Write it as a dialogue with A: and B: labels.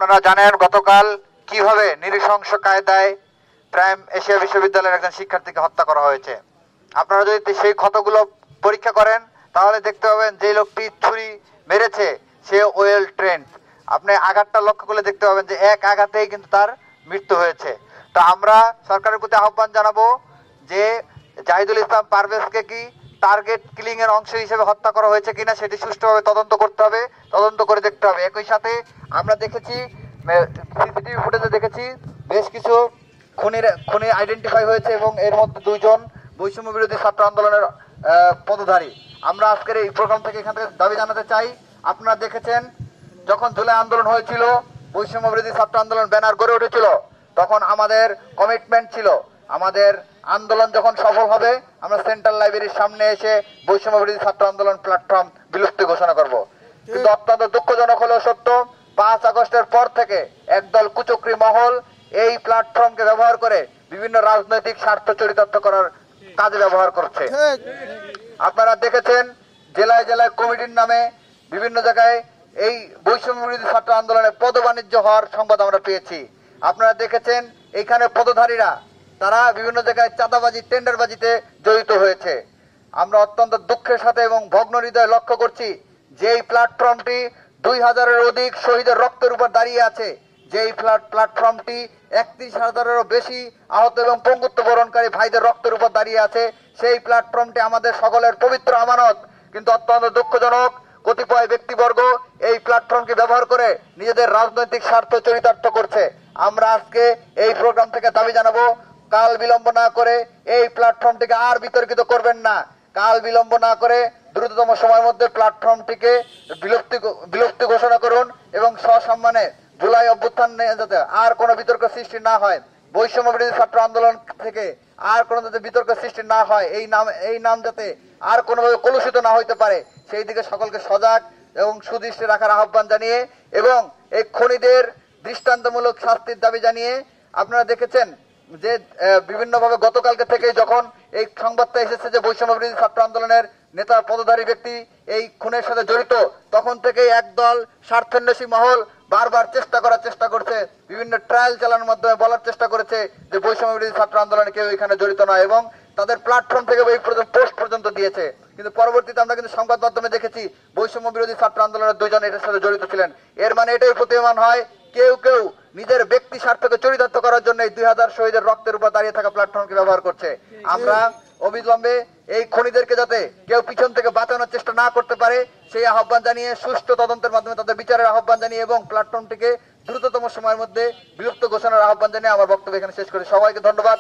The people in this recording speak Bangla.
A: আপনারা জানেন গতকাল কিভাবে নৃশংস কায়দায় প্রাইম এশিয়া বিশ্ববিদ্যালয়ের একজন শিক্ষার্থীকে হত্যা করা হয়েছে। আপনারা যদি সেই ক্ষতগুলো পরীক্ষা করেন তাহলে দেখতে পাবেন যে লোকটি ছুরি মেরেছে সে ওয়েল ট্রেন্ড। আপনি আঘাতটা লক্ষ্য করলে দেখতে পাবেন যে এক আঘাতেই কিন্তু তার মৃত্যু হয়েছে। তো আমরা সরকারের প্রতি আহ্বান জানাবো যে জাহিদুল ইসলাম পারভেজকে কি টার্গেট কিলিং এর অংশ হিসেবে হত্যা করা হয়েছে কিনা সেটি সুষ্ঠুভাবে তদন্ত করতে হবে, তদন্ত করে দেখতে হবে। একই সাথে আমরা দেখেছি সিসিটিভি ফুটেজে দেখেছি বেশ কিছু খুনি আইডেন্টিফাই হয়েছে এবং এর মধ্যে দুইজন বৈষম্য বিরোধী ছাত্র আন্দোলনের পদধারী। আমরা আজকের এই প্রোগ্রাম থেকে এখান থেকে দাবি জানাতে চাই, আপনারা দেখেছেন যখন জুলাই আন্দোলন হয়েছিল, বৈষম্য বিরোধী ছাত্র আন্দোলন ব্যানার গড়ে উঠেছিল, তখন আমাদের কমিটমেন্ট ছিল আমাদের আন্দোলন যখন সফল হবে আমরা সেন্ট্রাল লাইব্রেরির সামনে এসে বৈষম্য বিরোধী ছাত্র আন্দোলন প্ল্যাটফর্ম বিলুপ্তি ঘোষণা করব। কিন্তু অত্যন্ত দুঃখজনক হলেও সত্য, 5 আগস্টের পর থেকে একদল কুচক্রী মহল এই প্ল্যাটফর্মকে ব্যবহার করে বিভিন্ন রাজনৈতিক স্বার্থ চরিতার্থ করার কাজে ব্যবহার করছে। আপনারা দেখেছেন জেলায় জেলায় কমিটির নামে বিভিন্ন জায়গায় এই বৈষম্য বিরোধী ছাত্র আন্দোলনে পদবাণিজ্য হওয়ার সংবাদ আমরা পেয়েছি। আপনারা দেখেছেন এইখানে পদধারীরা তারা বিভিন্ন জায়গায় চাঁদাবাজি টেন্ডারবাজিতে জড়িত হয়েছে। আমরা অত্যন্ত দুঃখের সাথে এবং ভগ্ন হৃদয়ে লক্ষ্য করছি যে এই প্ল্যাটফর্মটি 2000-এর অধিক শহীদের রক্তের উপর দাঁড়িয়ে আছে, যে এই প্ল্যাটফর্মটি 31,000-এরও বেশি আহত এবং পঙ্গুত্ব বরণকারী ভাইদের রক্তের উপর দাঁড়িয়ে আছে। সেই প্ল্যাটফর্মটি আমাদের সকলের পবিত্র আমানত। কিন্তু অত্যন্ত দুঃখজনক কতিপয় ব্যক্তিবর্গ এই প্ল্যাটফর্মকে ব্যবহার করে নিজেদের রাজনৈতিক স্বার্থ চরিতার্থ করছে। আমরা আজকে এই প্রোগ্রাম থেকে দাবি জানাবো, কাল বিলম্ব না করে এই প্ল্যাটফর্মটিকে আর বিতর্কিত করবেন না। কাল বিলম্ব না করে দ্রুততম সময়ের মধ্যে প্ল্যাটফর্মটিকে বিলুপ্তি ঘোষণা করুন এবং সসম্মানে জুলাই অভ্যুত্থান যাতে আর কোনো বিতর্ক সৃষ্টি না হয়, বৈষম্য বিরোধী ছাত্র আন্দোলন থেকে আর কোনো যাতে বিতর্ক সৃষ্টি না হয়, এই নাম যাতে আর কোনোভাবে কলুষিত না হইতে পারে সেই দিকে সকলকে সজাগ এবং সুদৃষ্টি রাখার আহ্বান জানিয়ে এবং এই খুনিদের দৃষ্টান্তমূলক শাস্তির দাবি জানিয়ে, আপনারা দেখেছেন যে বিভিন্নভাবে গতকালকে থেকে যখন এই সংবাদটা এসেছে যে বৈষম্য বিরোধী ছাত্র আন্দোলনের নেতা পদধারী ব্যক্তি এই খুনের সাথে জড়িত, তখন থেকে একদল স্বার্থান্বেষী মহল বারবার চেষ্টা করছে, বিভিন্ন ট্রায়াল চালানোর মাধ্যমে বলার চেষ্টা করেছে যে বৈষম্য বিরোধী ছাত্র আন্দোলনে কেউ এখানে জড়িত নয় এবং তাদের প্ল্যাটফর্ম থেকে এই পোস্ট পর্যন্ত দিয়েছে। কিন্তু পরবর্তীতে আমরা কিন্তু সংবাদ মাধ্যমে দেখেছি বৈষম্য বিরোধী ছাত্র আন্দোলনের 2 জন এটার সাথে জড়িত ছিলেন। এর মানে এটাই প্রতীয়মান হয় কেউ নিজের ব্যক্তি স্বার্থকে চরিতার্থ করার জন্য এই 2000 শহীদের রক্তের উপর দাঁড়িয়ে থাকা প্ল্যাটফর্মকে ব্যবহার করছে। আমরা অবিলম্বে এই খুনিদেরকে যাতে কেউ পিছন থেকে বাঁচানোর চেষ্টা না করতে পারে সেই আহ্বান জানিয়ে, সুষ্ঠু তদন্তের মাধ্যমে তাদের বিচারের আহ্বান জানিয়ে এবং প্ল্যাটফর্মটিকে দ্রুততম সময়ের মধ্যে বিলুপ্ত ঘোষণার আহ্বান জানিয়ে আমার বক্তব্য এখানে শেষ করি। সবাইকে ধন্যবাদ।